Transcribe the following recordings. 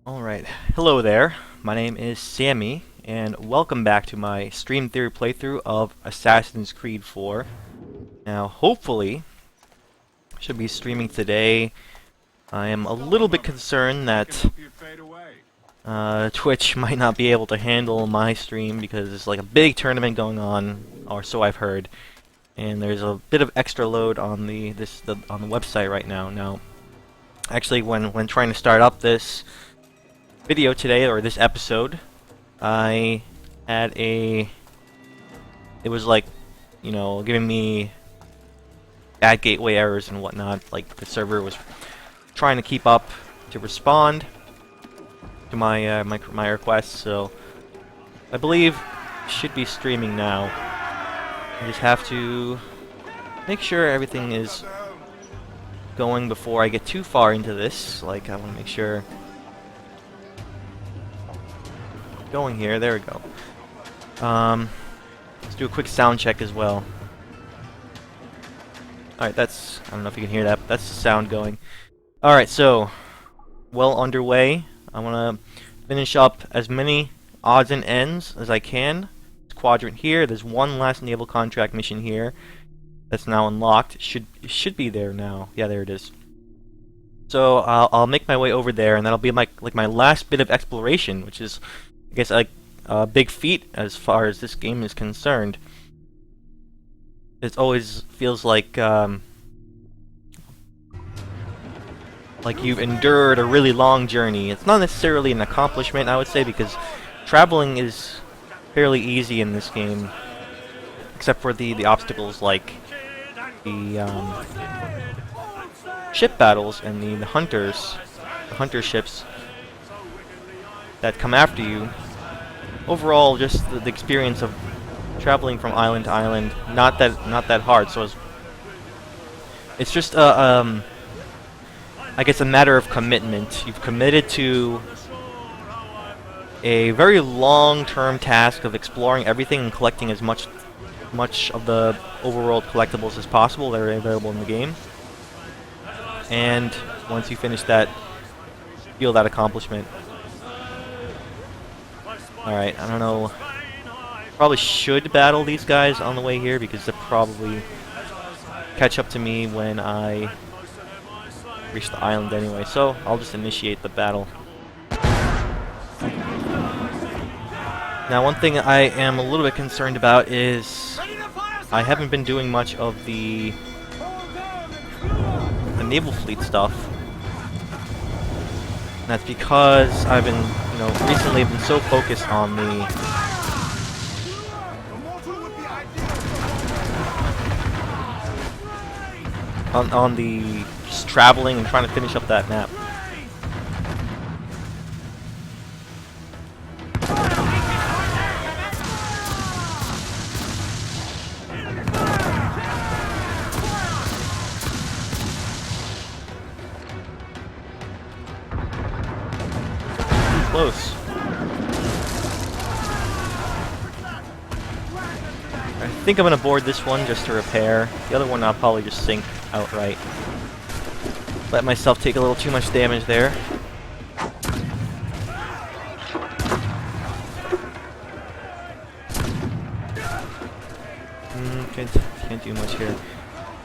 Alright, hello there. My name is Sammy, and welcome back to my Stream Theory playthrough of Assassin's Creed 4. Now, hopefully, should be streaming today. I am a little bit concerned that Twitch might not be able to handle my stream because there's like a big tournament going on, or so I've heard. And there's a bit of extra load on the website right now. Now, actually, when trying to start up this video today, or this episode, I had it was like, giving me bad gateway errors and whatnot. Like, the server was trying to keep up to respond to my my requests, so I believe should be streaming now. I just have to make sure everything is going before I get too far into this. Like, I want to make sure going here. There we go. Let's do a quick sound check as well. Alright, that's... I don't know if you can hear that, but that's the sound going. Alright, so... well underway. I want to finish up as many odds and ends as I can. Quadrant here. There's one last naval contract mission here that's now unlocked. It should be there now. Yeah, there it is. So, I'll make my way over there, and that'll be my last bit of exploration, which is... I guess like a big feat as far as this game is concerned. It always feels like you've endured a really long journey. It's not necessarily an accomplishment, I would say, because traveling is fairly easy in this game, except for the obstacles like the ship battles and the hunter ships that come after you. Overall, just the experience of traveling from island to island, not that hard. So it's just I guess a matter of commitment. You've committed to a very long-term task of exploring everything and collecting as much of the overworld collectibles as possible that are available in the game. And once you finish that, feel that accomplishment. Alright, I don't know. Probably should battle these guys on the way here because they'll probably catch up to me when I reach the island anyway. So I'll just initiate the battle. Now, one thing I am a little bit concerned about is I haven't been doing much of the naval fleet stuff. And that's because I've been, recently been so focused on the just traveling and trying to finish up that map. Close. I think I'm gonna board this one just to repair. The other one I'll probably just sink outright. Let myself take a little too much damage there. Can't do much here.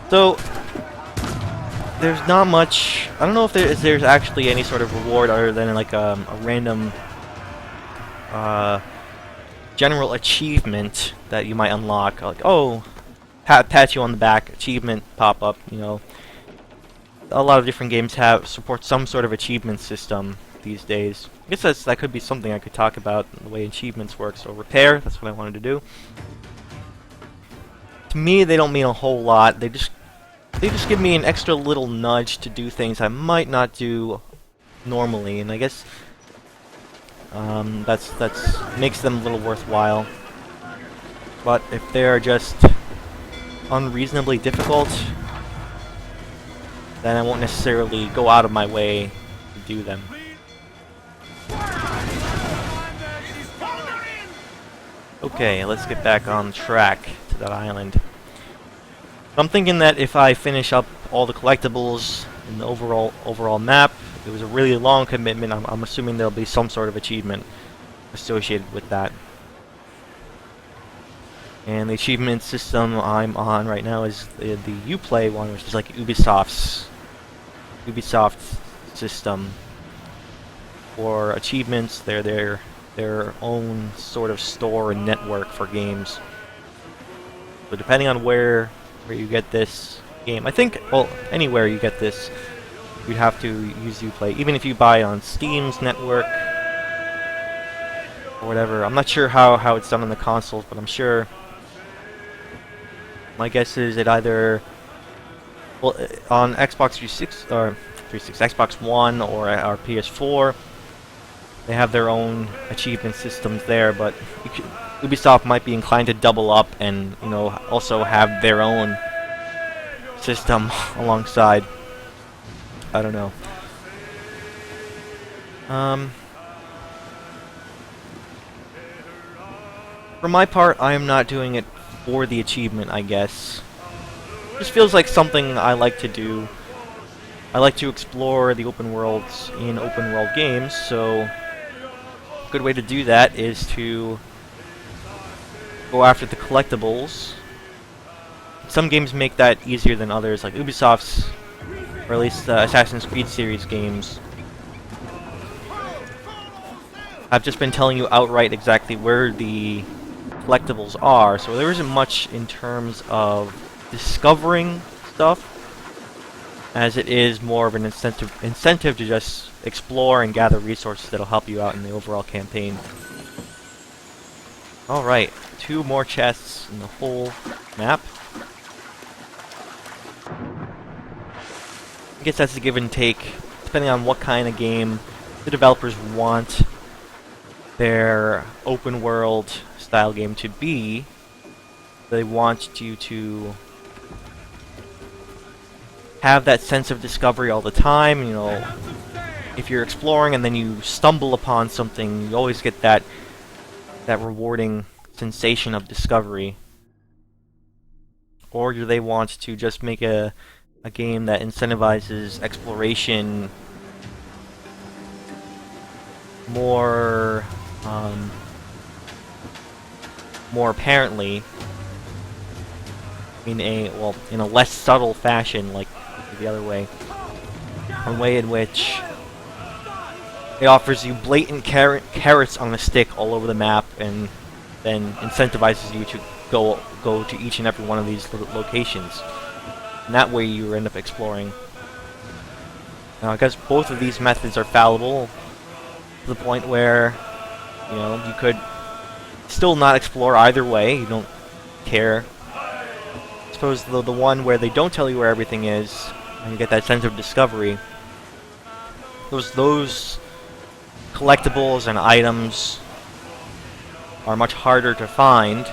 So there's not much. I don't know if there's actually any sort of reward other than like a random general achievement that you might unlock. Like, oh, pat you on the back, achievement pop up. A lot of different games support some sort of achievement system these days. I guess that could be something I could talk about, the way achievements work. So repair, that's what I wanted to do. To me, they don't mean a whole lot. They just give me an extra little nudge to do things I might not do normally, and I guess that's makes them a little worthwhile. But if they're just unreasonably difficult, then I won't necessarily go out of my way to do them. Okay, let's get back on track to that island. I'm thinking that if I finish up all the collectibles in the overall map. It was a really long commitment. I'm assuming there'll be some sort of achievement associated with that. And the achievement system I'm on right now is the Uplay one, which is like Ubisoft's system for achievements. They're their own sort of store and network for games. So depending on where you get this game, I think, well, anywhere you get this, you'd have to use Uplay, even if you buy on Steam's network or whatever. I'm not sure how it's done on the consoles, but I'm sure. My guess is it either, well, on Xbox 360 or Xbox One or PS4, they have their own achievement systems there, but Ubisoft might be inclined to double up and, you know, also have their own system alongside. I don't know. For my part, I am not doing it for the achievement, I guess. Just feels like something I like to do. I like to explore the open worlds in open world games, so a good way to do that is to go after the collectibles. Some games make that easier than others, like Ubisoft's, or at least the Assassin's Creed series games. I've just been telling you outright exactly where the collectibles are, so there isn't much in terms of discovering stuff, as it is more of an incentive to just explore and gather resources that'll help you out in the overall campaign. Alright, 2 more chests in the whole map. I guess that's a give and take, depending on what kind of game the developers want their open world style game to be. They want you to have that sense of discovery all the time. You know, if you're exploring and then you stumble upon something, you always get that rewarding sensation of discovery. Or do they want to just make a game that incentivizes exploration more apparently, in a less subtle fashion, like the other way, a way in which it offers you blatant carrots on a stick all over the map, and then incentivizes you to go to each and every one of these locations. And that way you end up exploring. Now, I guess both of these methods are fallible to the point where, you know, you could still not explore either way. You don't care. I suppose the one where they don't tell you where everything is, and you get that sense of discovery, those collectibles and items are much harder to find,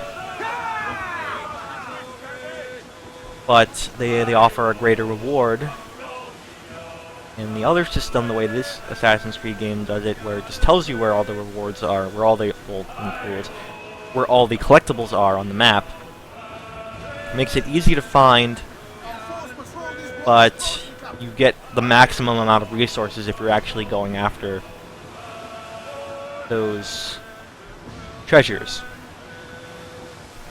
but they offer a greater reward. In the other system, the way this Assassin's Creed game does it, where it just tells you where all the rewards are, where all the collectibles are on the map, makes it easy to find, but you get the maximum amount of resources if you're actually going after those treasures.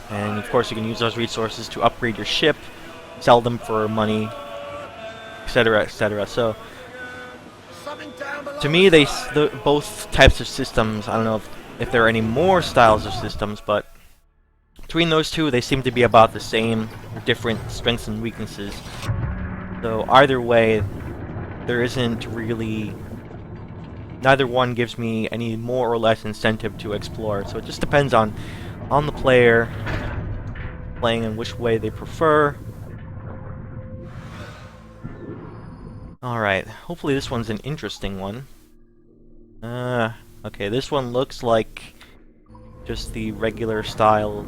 And of course you can use those resources to upgrade your ship, sell them for money, etc., etc. So to me, both types of systems, I don't know if there are any more styles of systems, but between those two, they seem to be about the same, with different strengths and weaknesses. So either way, there isn't really, neither one gives me any more or less incentive to explore. So it just depends on the player playing and which way they prefer. Alright, hopefully this one's an interesting one. Okay, this one looks like just the regular style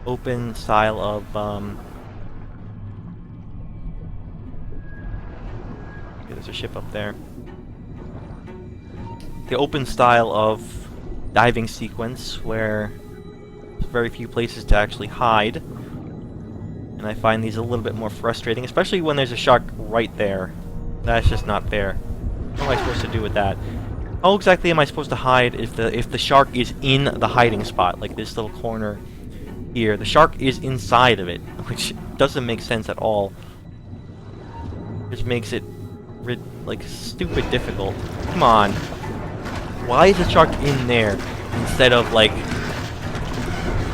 open style of okay, there's a ship up there. The open style of diving sequence where There's very few places to actually hide. And I find these a little bit more frustrating, especially when there's a shark right there. That's just not fair. What am I supposed to do with that? How exactly am I supposed to hide if the shark is in the hiding spot, like this little corner here? The shark is inside of it, which doesn't make sense at all. Just makes it like stupid difficult. Come on. Why is the shark in there instead of like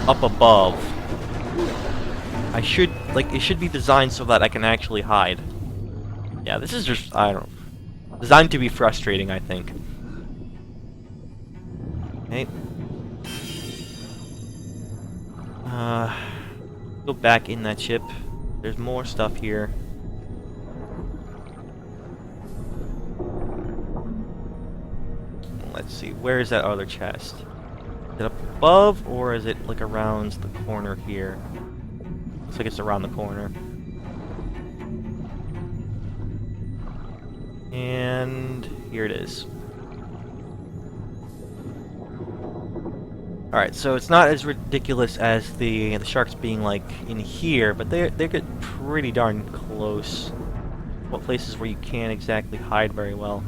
up above? I should, like, it should be designed so that I can actually hide. Yeah, this is just, I don't know, designed to be frustrating, I think. Okay. Go back in that ship. There's more stuff here. Let's see, where is that other chest? Is it up above, or is it, like, around the corner here? Looks like it's around the corner. And here it is. Alright, so it's not as ridiculous as the sharks being like in here, but they get pretty darn close. What places where you can't exactly hide very well.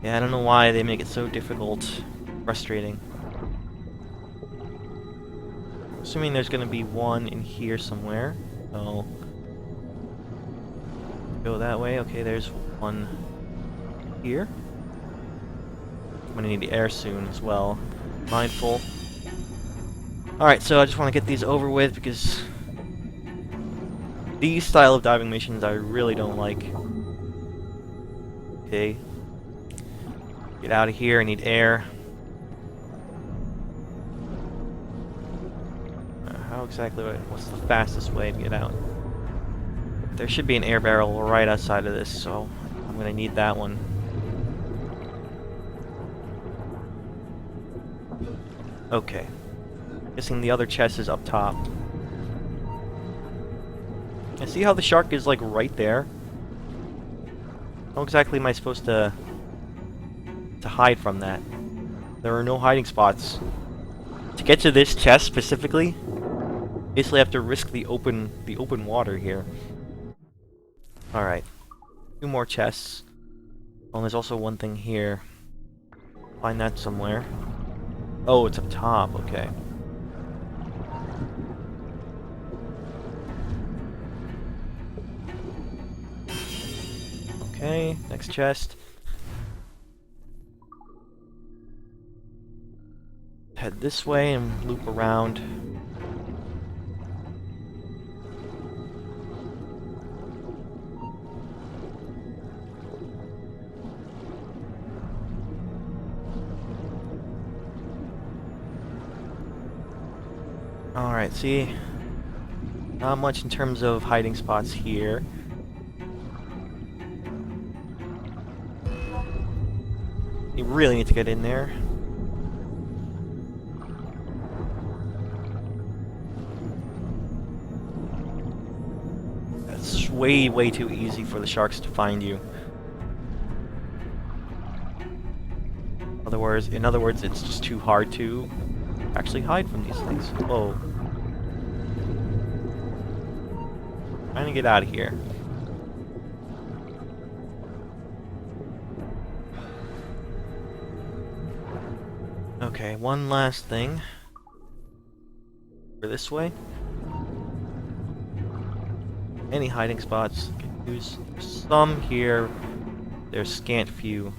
Yeah, I don't know why they make it so difficult, frustrating. Assuming there's gonna be one in here somewhere. So go that way. Okay, there's one here. I'm gonna need the air soon as well. Mindful. Alright, so I just want to get these over with because these style of diving missions I really don't like. Okay. Get out of here, I need air. How exactly, what's the fastest way to get out? There should be an air barrel right outside of this, so I'm gonna need that one. Okay. Guessing the other chest is up top. I see how the shark is like right there. How exactly am I supposed to hide from that? There are no hiding spots. To get to this chest specifically, basically I have to risk the open water here. Alright. 2 more chests. Oh, there's also one thing here. Find that somewhere. Oh, it's up top, okay. Okay, next chest. Head this way and loop around. Alright, see? Not much in terms of hiding spots here. You really need to get in there. That's just way, way too easy for the sharks to find you. In other words, it's just too hard to actually hide from these things. Whoa. Trying to get out of here. Okay, one last thing. For this way. Any hiding spots I can use. There's some here. There's scant few.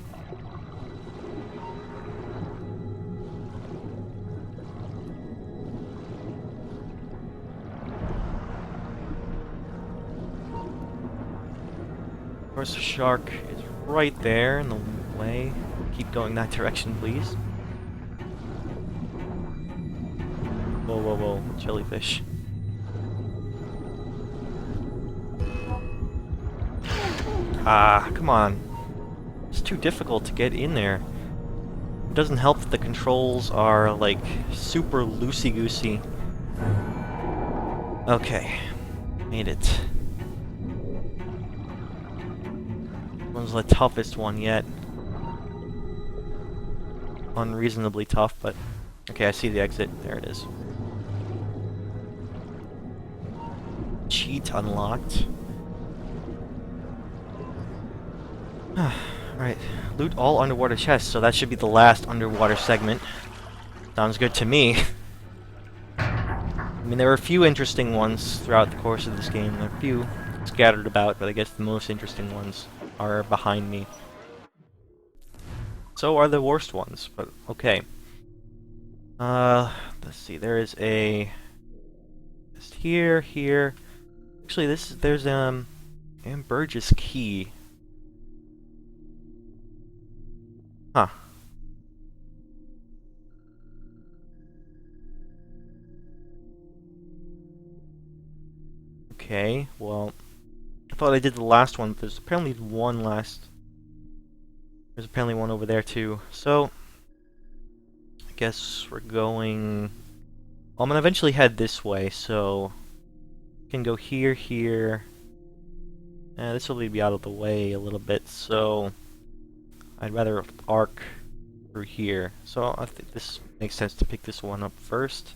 Of course, the shark is right there in the way. Keep going that direction, please. Whoa, whoa, whoa, jellyfish. Ah, come on. It's too difficult to get in there. It doesn't help that the controls are, like, super loosey-goosey. Okay. Made it. One's the toughest one yet. Unreasonably tough, but Okay, I see the exit. There it is. Cheat unlocked. Alright. Loot all underwater chests, so that should be the last underwater segment. Sounds good to me. I mean, there were a few interesting ones throughout the course of this game. There are a few scattered about, but I guess the most interesting ones are behind me. So are the worst ones, but okay. Let's see. There is a just here. Actually, there's Burgess key. Huh. Okay. Well, I thought I did the last one, but there's apparently one last. There's apparently one over there too. So I guess we're going. I'm gonna eventually head this way, so we can go here. This will be out of the way a little bit, so I'd rather arc through here. So I think this makes sense to pick this one up first.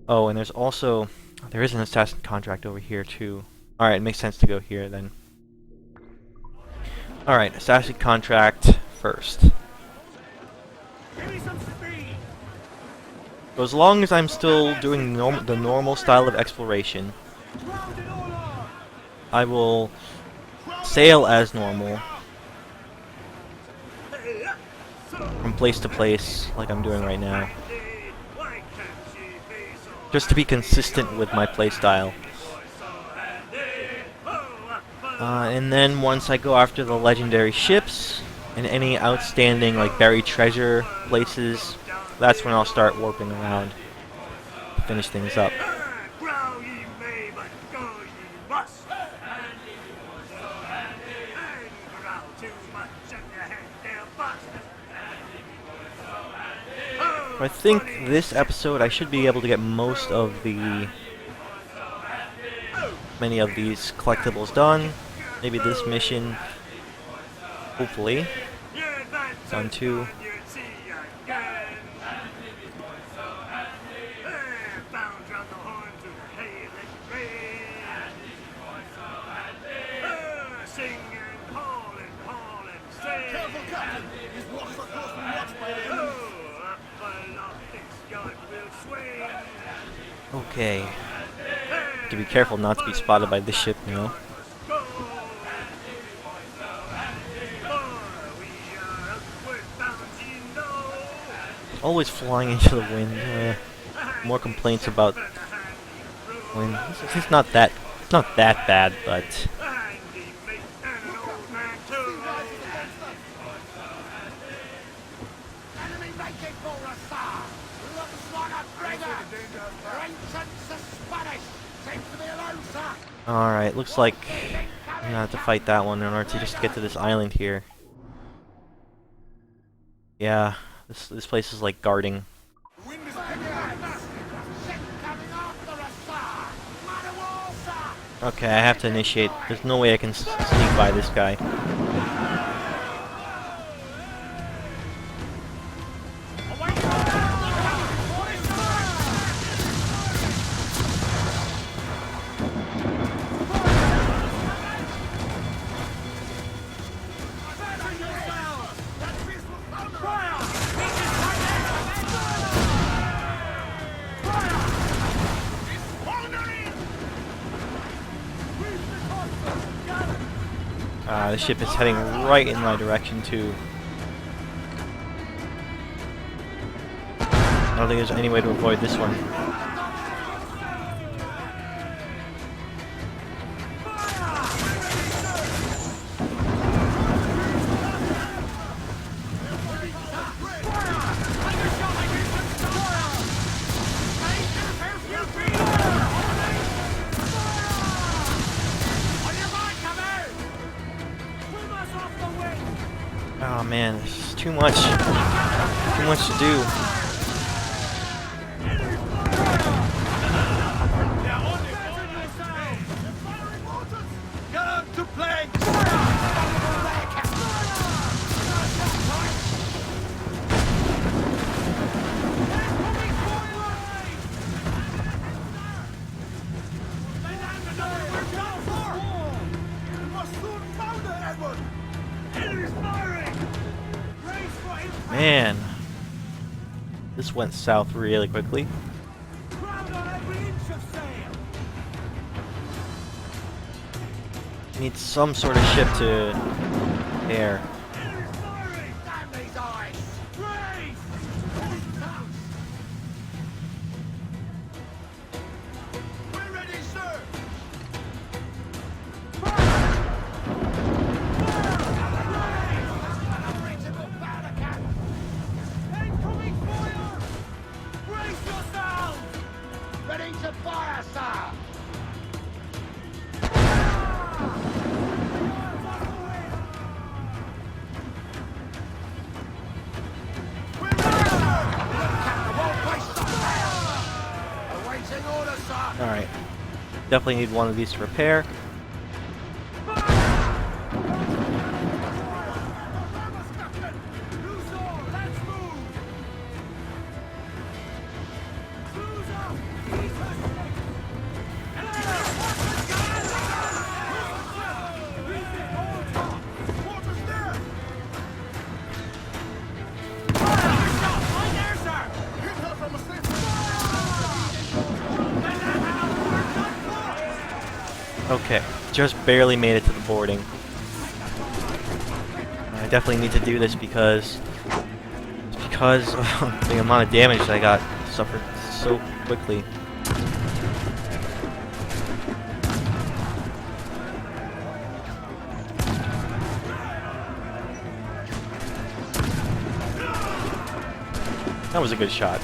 Oh, and there is an assassin contract over here too. Alright, it makes sense to go here then. Alright, assassin contract first. So as long as I'm still doing the normal style of exploration, I will sail as normal from place to place like I'm doing right now, just to be consistent with my playstyle. And then once I go after the legendary ships and any outstanding like buried treasure places, that's when I'll start warping around to finish things up. I think this episode I should be able to get many of these collectibles done. Maybe this mission, hopefully. Done too. Okay. To be careful not to be spotted by this ship, you know. Always flying into the wind. More complaints about wind. It's not that bad, but alright, looks like I'm gonna have to fight that one in order to just get to this island here. Yeah, this place is like guarding. Okay, I have to initiate. There's no way I can sneak by this guy. The ship is heading right in my direction too. I don't think there's any way to avoid this one. Oh man, there's too much to do. Man, this went south really quickly. Need some sort of ship to air. Alright. Definitely need one of these to repair. Okay, just barely made it to the boarding. I definitely need to do this because of the amount of damage that I suffered so quickly. That was a good shot.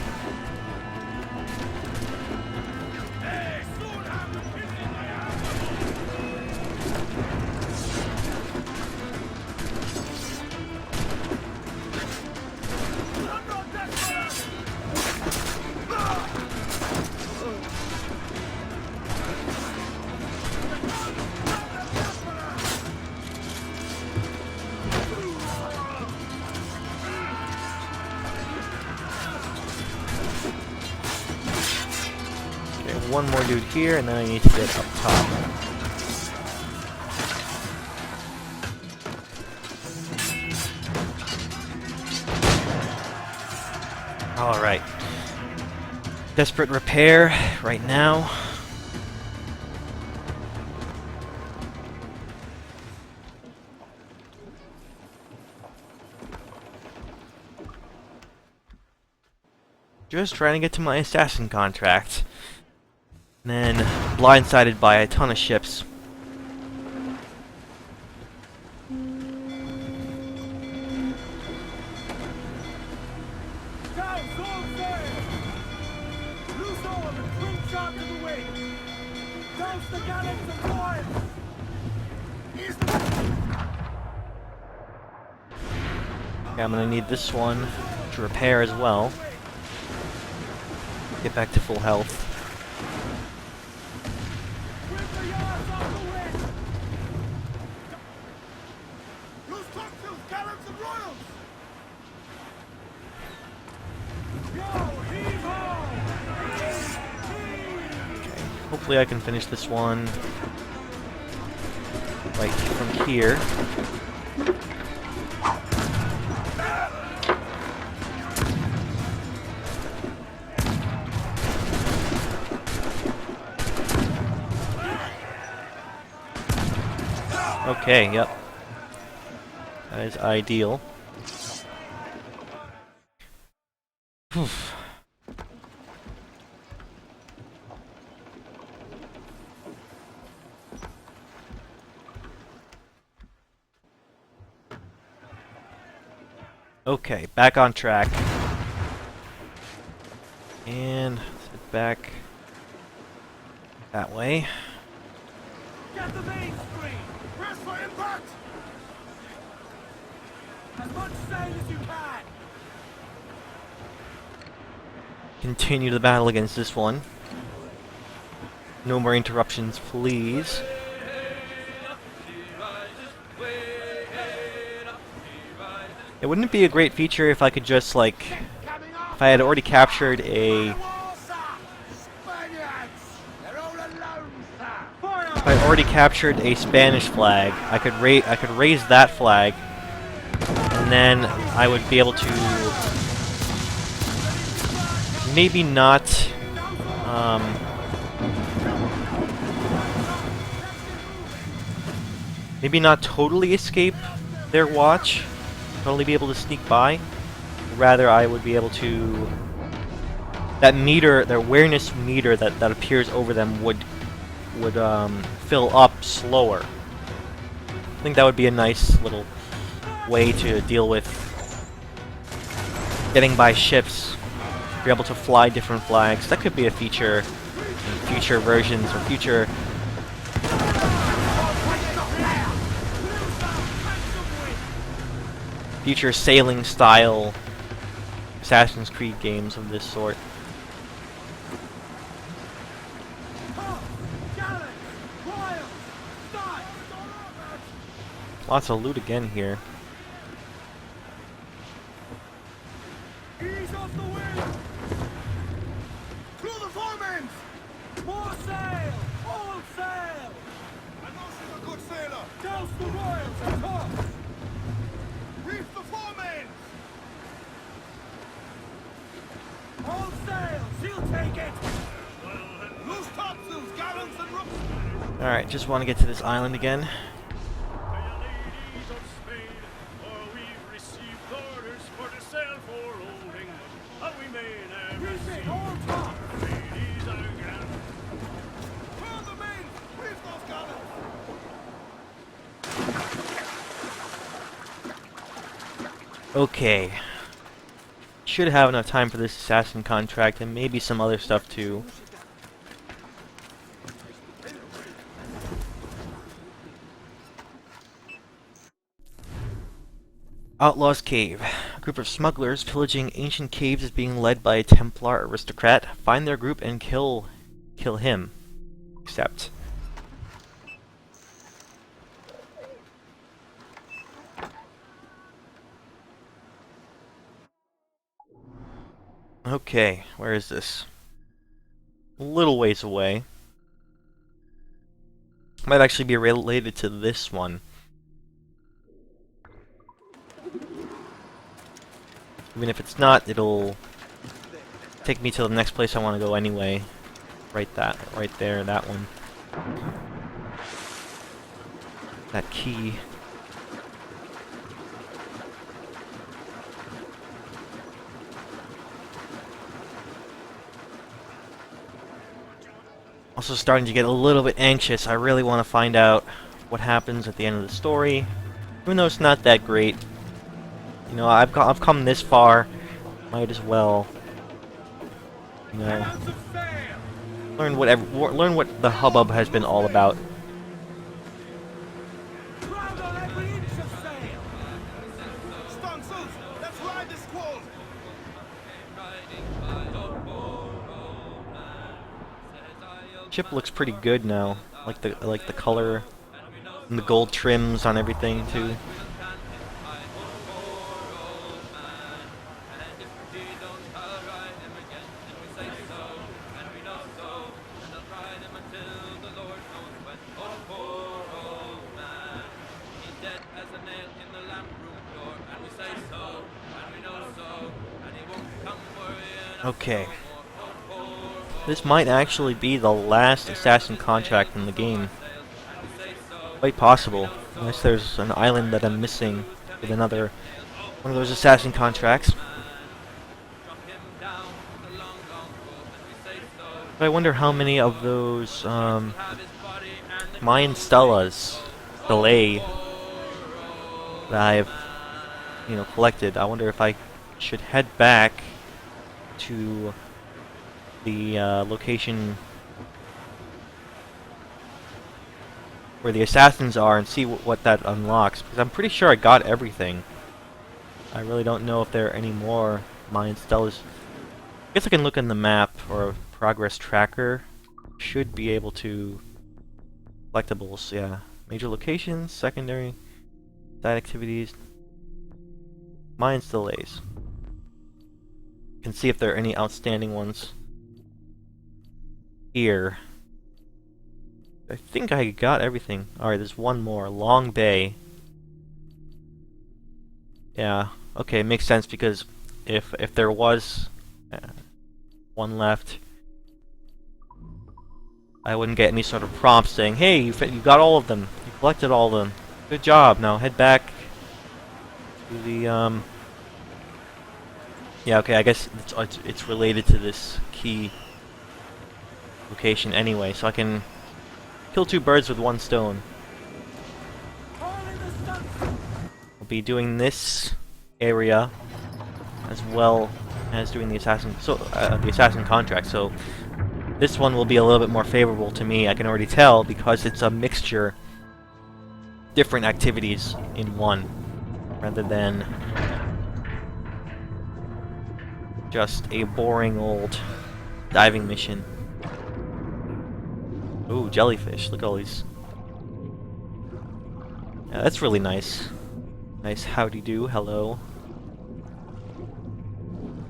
One more dude here, and then I need to get up top. Alright. Desperate repair right now. Just trying to get to my assassin contract. And then blindsided by a ton of ships. Okay, I'm gonna need this one to repair as well. Get back to full health. Hopefully I can finish this one like from here. Okay, yep. That is ideal. Whew. Okay, back on track. And let's head back that way. Get the main screen! Press for impact! As much sail as you can! Continue the battle against this one. No more interruptions, please. It wouldn't be a great feature if I could just, like, if I had already captured a... If I had already captured a Spanish flag, I could raise that flag, and And then I would be able to maybe not maybe not totally escape their watch, totally be able to sneak by. Rather, I would be able to... that meter, their awareness meter that appears over them would fill up slower. I think that would be a nice little way to deal with getting by ships. Be able to fly different flags. That could be a feature in future versions or future sailing style Assassin's Creed games of this sort. Lots of loot again here. Ease off the wind! Through the foremans! More sail! All sail! I know she's a good sailor! Douse the royals and tops! Reef the foremans! All sail! She'll take it! Loose topsails, gallants and ropes! Alright, just want to get to this island again. Okay. Should have enough time for this assassin contract and maybe some other stuff too. Outlaw's Cave. A group of smugglers pillaging ancient caves is being led by a Templar aristocrat. Find their group and kill him. Accept. Okay, where is this? A little ways away. Might actually be related to this one. Even if it's not, it'll take me to the next place I want to go anyway. Right there, that one. That key. Also starting to get a little bit anxious. I really want to find out what happens at the end of the story. Even though it's not that great. You know, I've come this far. Might as well, you know, learn what the hubbub has been all about. Ship looks pretty good now. I like the color and the gold trims on everything too. Okay. This might actually be the last assassin contract in the game. Quite possible. Unless there's an island that I'm missing with another one of those assassin contracts. But I wonder how many of those Mayan Stella's delay that I've, you know, collected. I wonder if I should head back to the location where the assassins are and see what that unlocks, because I'm pretty sure I got everything. I really don't know if there are any more Mayan Stellas. I guess I can look in the map or progress tracker. Should be able to... Collectibles, yeah. Major locations, secondary, side activities, Mayan Stella's. Can see if there are any outstanding ones here. I think I got everything. Alright, there's one more. Long Bay. Yeah. Okay, makes sense because if there was one left, I wouldn't get any sort of prompt saying, "Hey, you got all of them. You collected all of them. Good job. Now head back to the." Yeah. Okay. I guess it's related to this key location anyway, so I can kill two birds with one stone. I'll be doing this area as well as doing the assassin contract. So this one will be a little bit more favorable to me. I can already tell because it's a mixture, different activities in one, rather than just a boring old diving mission. Ooh, jellyfish! Look at all these. Yeah, that's really nice. Nice howdy do. Hello.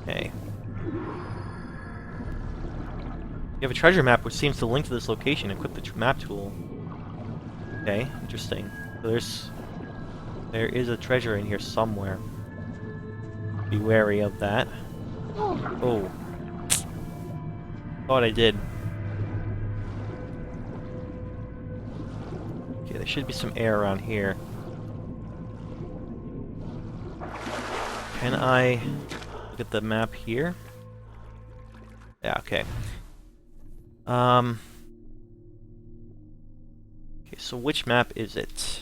Okay. You have a treasure map which seems to link to this location. Equip the map tool. Okay, interesting. So there is a treasure in here somewhere. Be wary of that. Oh. Thought I did. Okay, there should be some air around here. Can I look at the map here? Yeah, okay. Okay, so which map is it?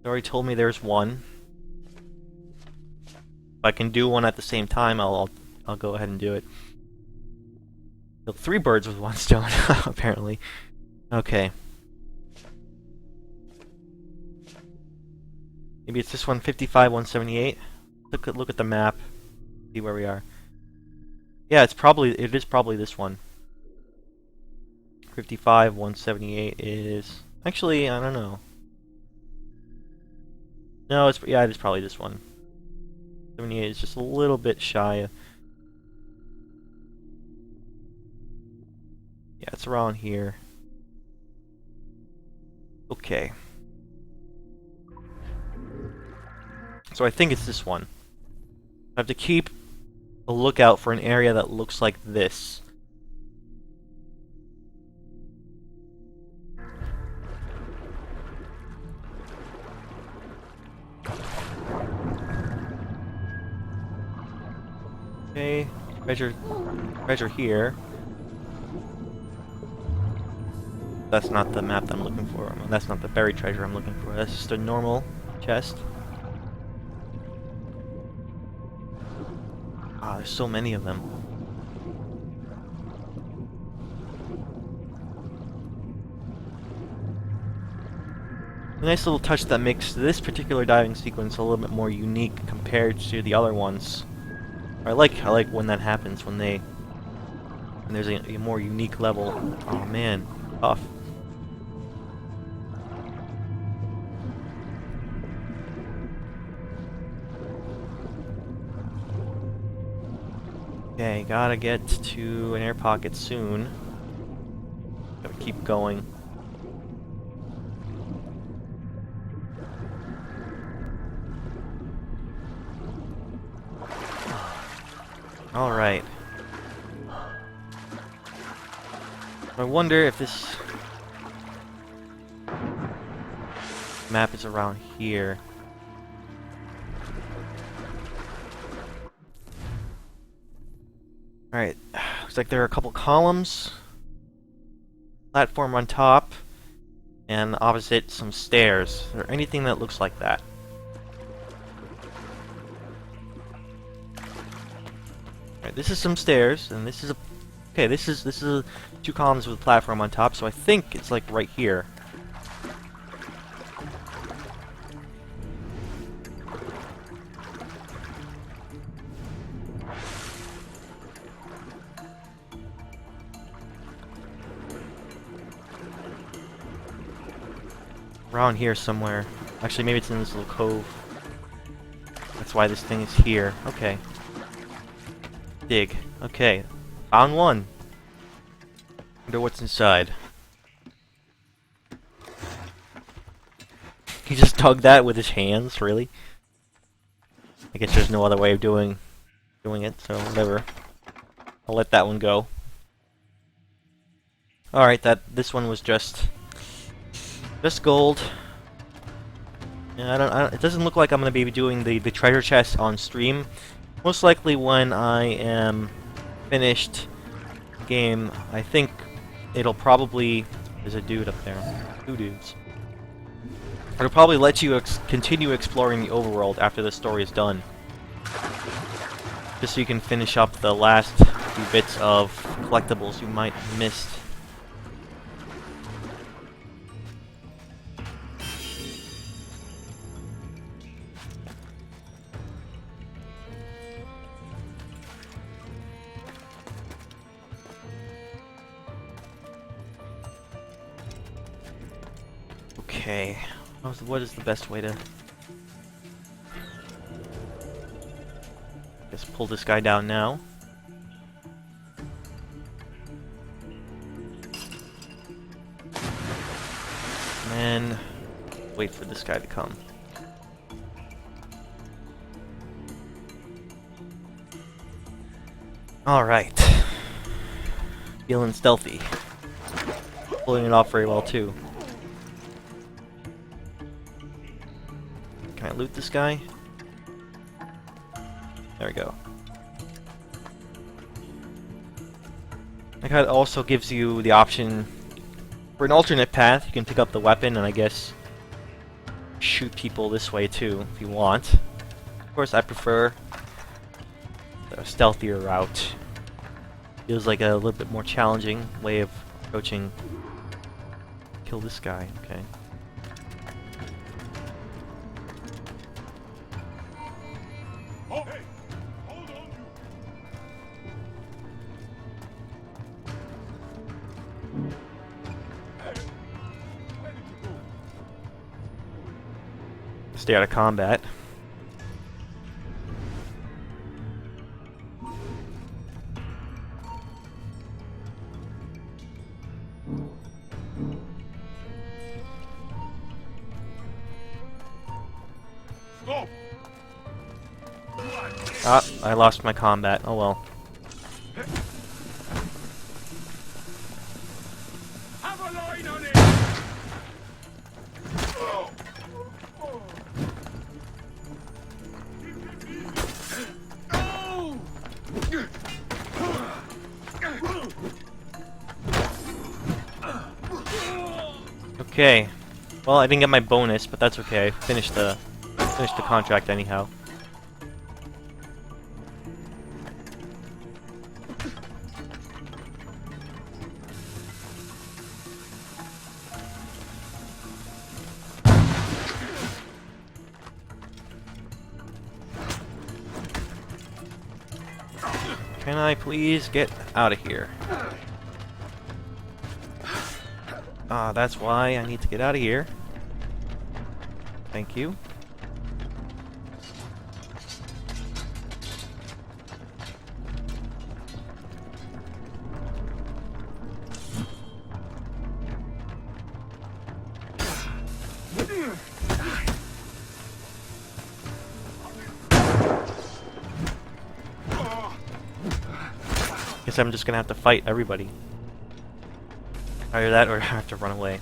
It already told me there's one. If I can do one at the same time, I'll go ahead and do it. Kill three birds with one stone, apparently. Okay. Maybe it's this one, 55, 178. Look at the map. See where we are. Yeah, it is probably this one. 55, 178 is... Actually, I don't know. No, it is probably this one. 78 is just a little bit shy. Yeah, it's around here. Okay. So I think it's this one. I have to keep a lookout for an area that looks like this. Okay, treasure here. That's not the map that I'm looking for. That's not the buried treasure I'm looking for. That's just a normal chest. Ah, there's so many of them. A nice little touch that makes this particular diving sequence a little bit more unique compared to the other ones. I like when that happens, when there's a more unique level. Oh man, tough. Okay, gotta get to an air pocket soon. Gotta keep going. Alright. I wonder if this map is around here. Alright, looks like there are a couple columns, platform on top, and opposite some stairs, or anything that looks like that. Alright, this is some stairs, and this is a... Okay, this is two columns with a platform on top, so I think it's like right here. Around here somewhere. Actually, maybe it's in this little cove. That's why this thing is here. Okay. Dig. Okay. Found one. Wonder what's inside. He just dug that with his hands, really? I guess there's no other way of doing it, so whatever. I'll let that one go. Alright, this one was just gold. Yeah, it doesn't look like I'm gonna be doing the treasure chest on stream. Most likely when I am finished the game, I think it'll probably... There's a dude up there. 2 dudes. It'll probably let you continue exploring the overworld after the story is done. Just so you can finish up the last few bits of collectibles you might have missed. Okay, what is the best way to... Just pull this guy down now. And then wait for this guy to come. Alright. Feeling stealthy. Pulling it off very well too. Can I loot this guy? There we go. That card also gives you the option for an alternate path. You can pick up the weapon and I guess shoot people this way too, if you want. Of course, I prefer the stealthier route. Feels like a little bit more challenging way of approaching. Kill this guy, okay. Stay out of combat. Stop. Ah, I lost my combat. Oh well. Have a line on it. Okay. Well, I didn't get my bonus, but that's okay. Finished the contract anyhow. Can I please get out of here? Ah, that's why I need to get out of here. Thank you. Guess I'm just gonna have to fight everybody. Either that or I have to run away.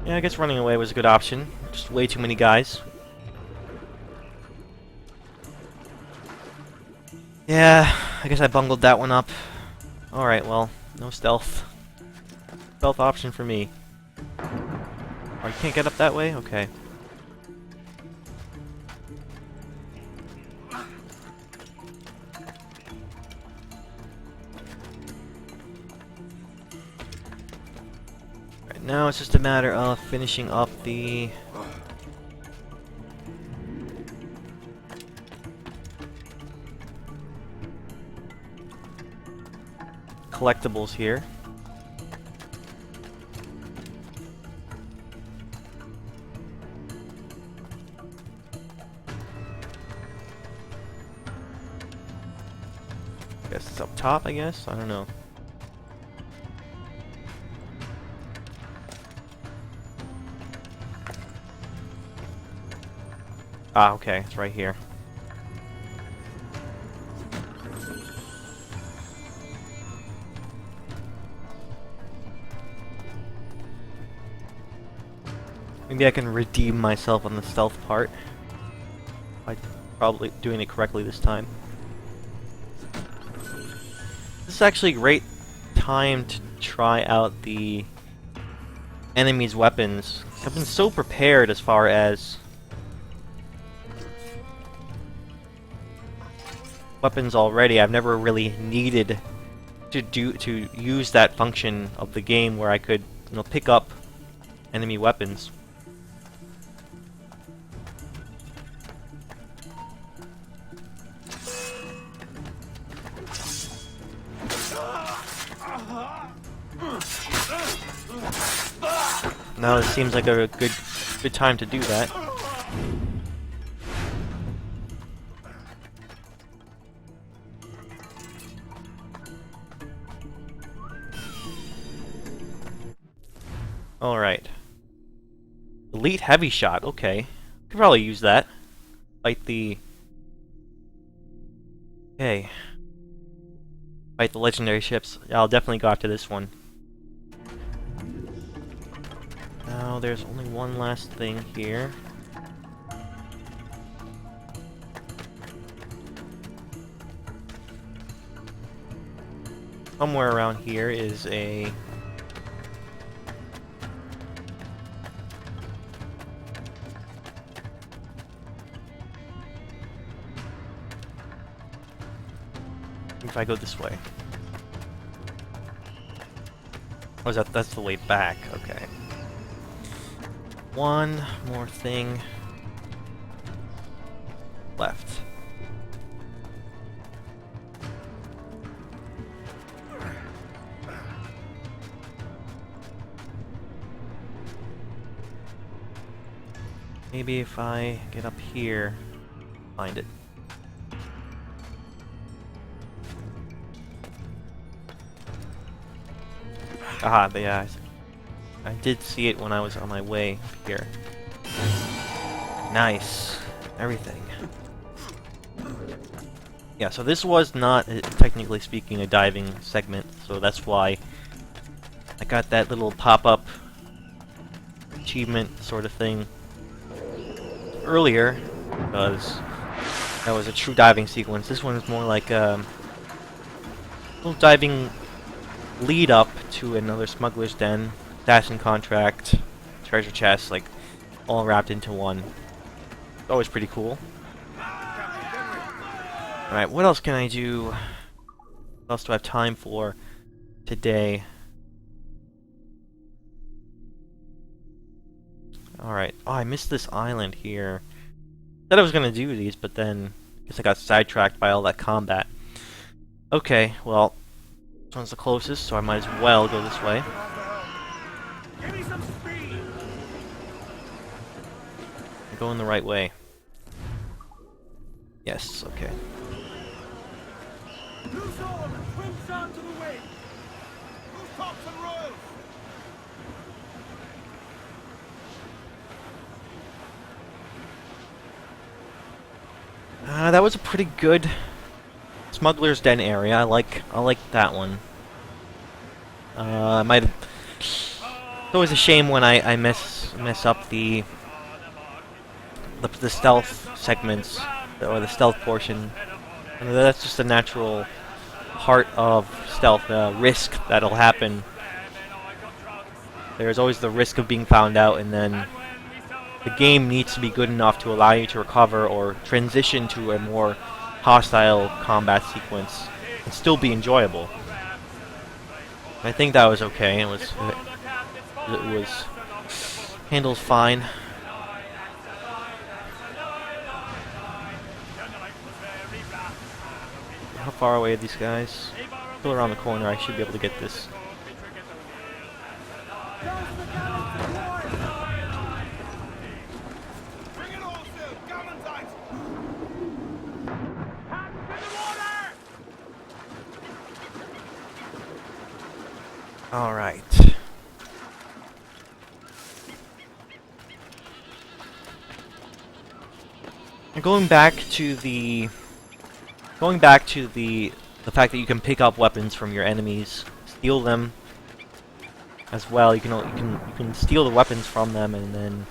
Yeah, I guess running away was a good option. Just way too many guys. Yeah, I guess I bungled that one up. Alright, well, no stealth. Stealth option for me. Oh, you can't get up that way? Okay. Right now it's just a matter of finishing up the... collectibles here. Guess it's up top, I guess? I don't know. Ah, okay, it's right here. Maybe I can redeem myself on the stealth part by probably doing it correctly this time. This is actually a great time to try out the enemy's weapons. I've been so prepared as far as weapons already. I've never really needed to use that function of the game where I could, you know, pick up enemy weapons. Now it seems like a good time to do that. Alright. Elite heavy shot, okay. Could probably use that. Fight the... Okay. Fight the legendary ships. I'll definitely go after this one. Now there's only one last thing here. Somewhere around here is a... If I go this way. Oh, that's the way back, okay. One more thing left. Maybe if I get up here, find it. Aha, yeah, I did see it when I was on my way here. Nice. Everything. Yeah, so this was not, technically speaking, a diving segment, so that's why I got that little pop-up achievement sort of thing earlier, because that was a true diving sequence. This one is more like a little diving lead up to another smuggler's den, assassin contract, treasure chest, like all wrapped into one. It's always pretty cool. Alright, what else can I do? What else do I have time for today? Alright. Oh, I missed this island here. Said I was gonna do these, but then I guess I got sidetracked by all that combat. Okay, well, this one's the closest, so I might as well go this way. Give me some speed. I'm going the right way. Yes, okay. Loose all and swim down to the wind. Loose tops and royals. That was a pretty good smuggler's den area. I like that one. I might have... It's always a shame when I mess up the stealth segments or the stealth portion. And that's just a natural part of stealth, risk that'll happen. There's always the risk of being found out, and then the game needs to be good enough to allow you to recover or transition to a more hostile combat sequence and still be enjoyable. I think that was okay. It was handled fine. How far away are these guys? Still around the corner. I should be able to get this. Bring it all, Sil. Gallant tight. Hands in the water. Alright. And going back to the the fact that you can pick up weapons from your enemies, steal them as well. You can steal the weapons from them, and then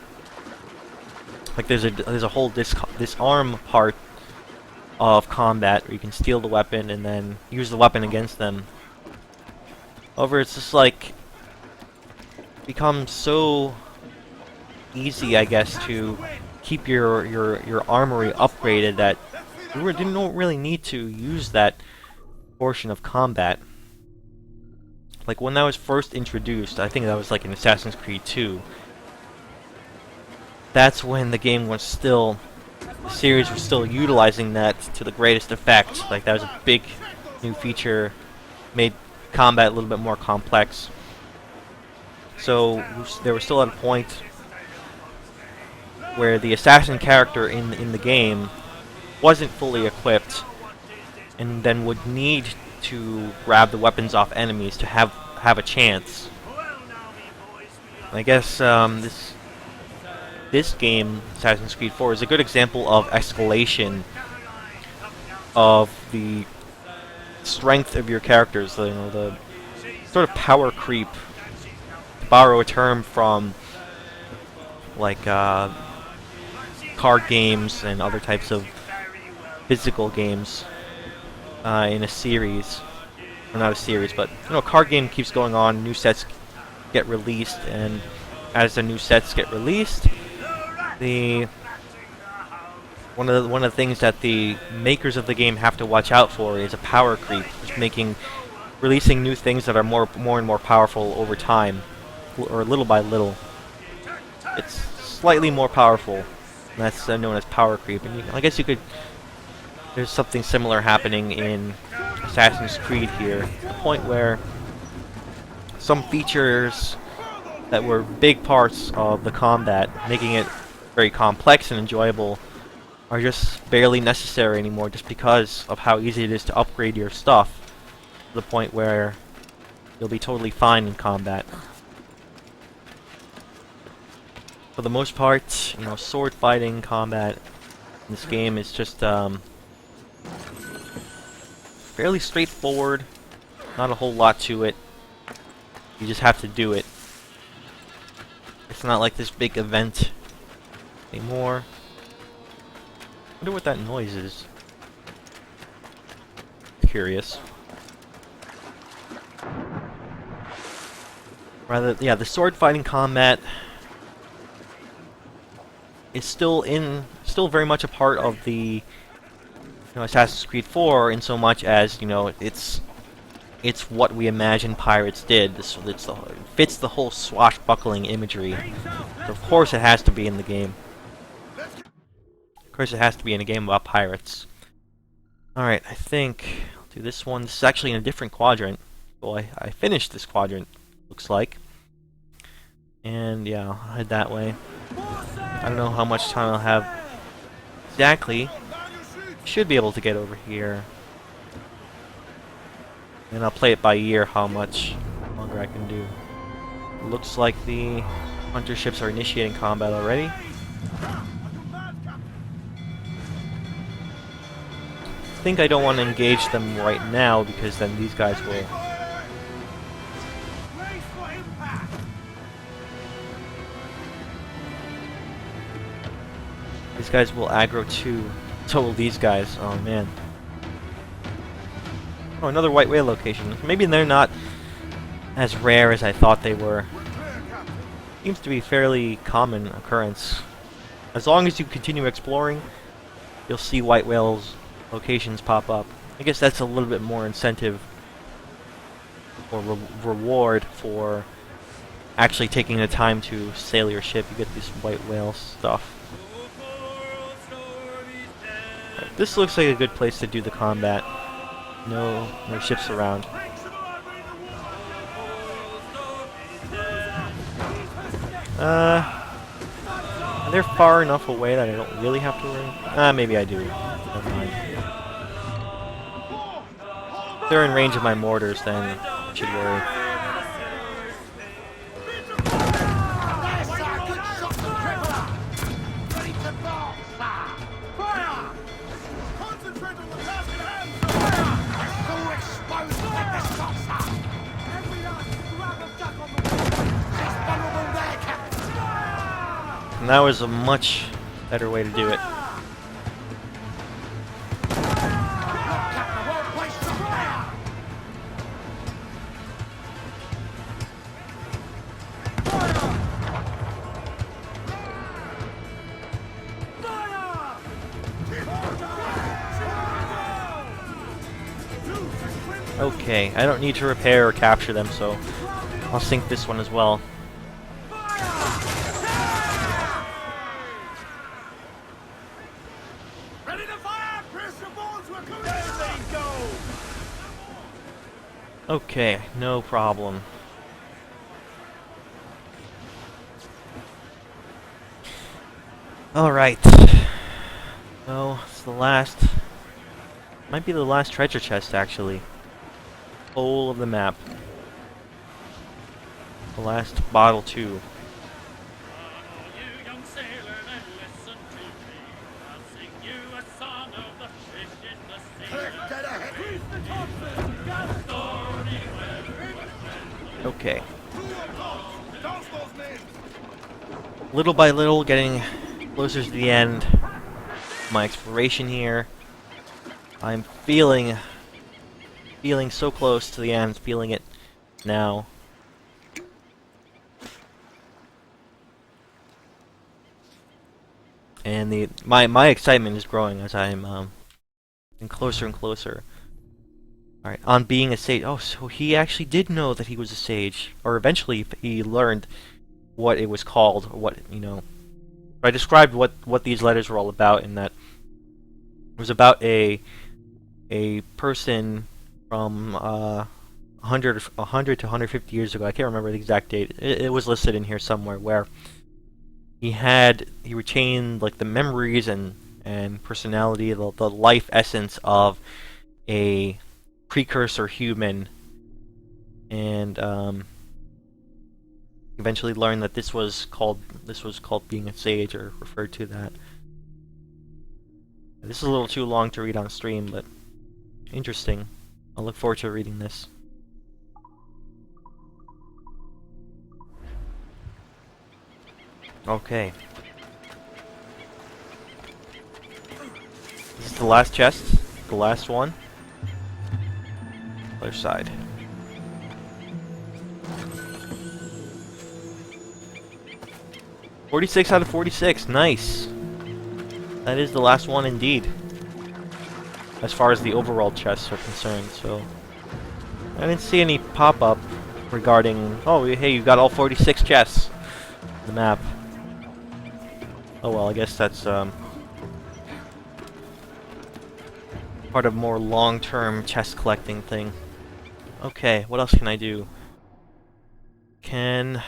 like there's a whole disarm part of combat where you can steal the weapon and then use the weapon against them. However, it's just like becomes so easy, I guess, to keep your armory upgraded that you didn't really need to use that portion of combat. Like when that was first introduced, I think that was like in Assassin's Creed 2. That's when the series was still utilizing that to the greatest effect. Like that was a big new feature, made combat a little bit more complex. So they were still at a point where the assassin character in the game wasn't fully equipped, and then would need to grab the weapons off enemies to have a chance. I guess this game, Assassin's Creed 4, is a good example of escalation of the strength of your characters. The sort of power creep, to borrow a term from like card games and other types of physical games in a series. Or not a series, but a card game keeps going on, new sets get released, and as the new sets get released, one of the things that the makers of the game have to watch out for is a power creep, just releasing new things that are more and more powerful over time, or little by little. It's slightly more powerful, and that's known as power creep. And I guess there's something similar happening in Assassin's Creed here, to the point where some features that were big parts of the combat, making it very complex and enjoyable, are just barely necessary anymore, just because of how easy it is to upgrade your stuff, to the point where you'll be totally fine in combat. For the most part, sword fighting combat in this game is just fairly straightforward. Not a whole lot to it. You just have to do it. It's not like this big event anymore. I wonder what that noise is. Curious. Yeah, the sword fighting combat is still very much a part of the Assassin's Creed 4, in so much as it's what we imagine pirates did. It fits the whole swashbuckling imagery. So of course it has to be in the game. Of course it has to be in a game about pirates. Alright, I think I'll do this one. This is actually in a different quadrant. Well, I finished this quadrant, looks like. And yeah, I'll head that way. I don't know how much time I'll have exactly. Should be able to get over here. And I'll play it by ear how much longer I can do. Looks like the hunter ships are initiating combat already. I think I don't want to engage them right now, because then these guys will... These guys will aggro too. So will these guys. Oh man. Oh, another white whale location. Maybe they're not as rare as I thought they were. Seems to be a fairly common occurrence. As long as you continue exploring, you'll see white whales locations pop up. I guess that's a little bit more incentive or reward for actually taking the time to sail your ship. You get this white whale stuff. Right, this looks like a good place to do the combat. No ships around. They're far enough away that I don't really have to worry. Maybe I do. Never mind. If they're in range of my mortars, then I should worry. And that was a much better way to do it. Okay, I don't need to repair or capture them, so I'll sink this one as well. Ready to fire! Pierce your bones, we're coming! There they go! Okay, no problem. Alright. So, it's the last... Might be the last treasure chest, actually. Whole of the map. The last bottle, too. Okay. Little by little, getting closer to the end. My exploration here. I'm feeling so close to the end, feeling it now. And my excitement is growing as I'm getting closer and closer. Alright, on being a sage. Oh, so he actually did know that he was a sage. Or eventually he learned what it was called, or what, you know. I described what these letters were all about, in that it was about a person from 100 to 150 years ago. I can't remember the exact date. It was listed in here somewhere, where he retained like the memories and personality, the life essence of a precursor human, and eventually learned that this was called being a sage, or referred to that. This is a little too long to read on stream, but interesting. I'll look forward to reading this. Okay. This is the last chest. The last one. Other side. "46 out of 46. Nice. That is the last one indeed, as far as the overall chests are concerned. So I didn't see any pop-up regarding, oh, hey, you got all 46 chests on the map. Oh well, I guess that's part of more long-term chest collecting thing. Okay, what else can I do? Guess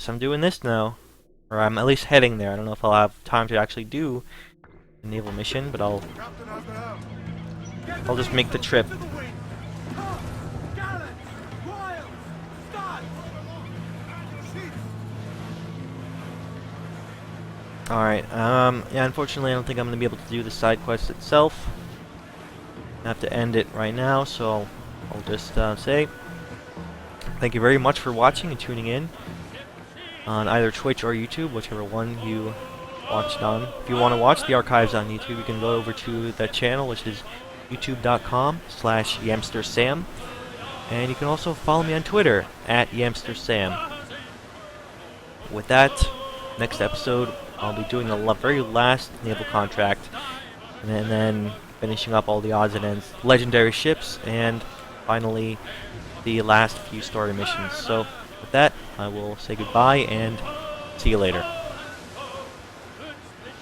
I'm doing this now. Or I'm at least heading there. I don't know if I'll have time to actually do the naval mission, but I'll just make the trip. Alright, yeah, unfortunately I don't think I'm going to be able to do the side quest itself. I have to end it right now, so I'll just say thank you very much for watching and tuning in on either Twitch or YouTube, whichever one you watched on. If you want to watch the archives on YouTube, you can go over to that channel, which is youtube.com/YamsterSam. And you can also follow me on Twitter, @YamsterSam. With that, next episode, I'll be doing the very last naval contract, and then finishing up all the odds and ends, legendary ships, and finally the last few story missions. So with that, I will say goodbye and see you later.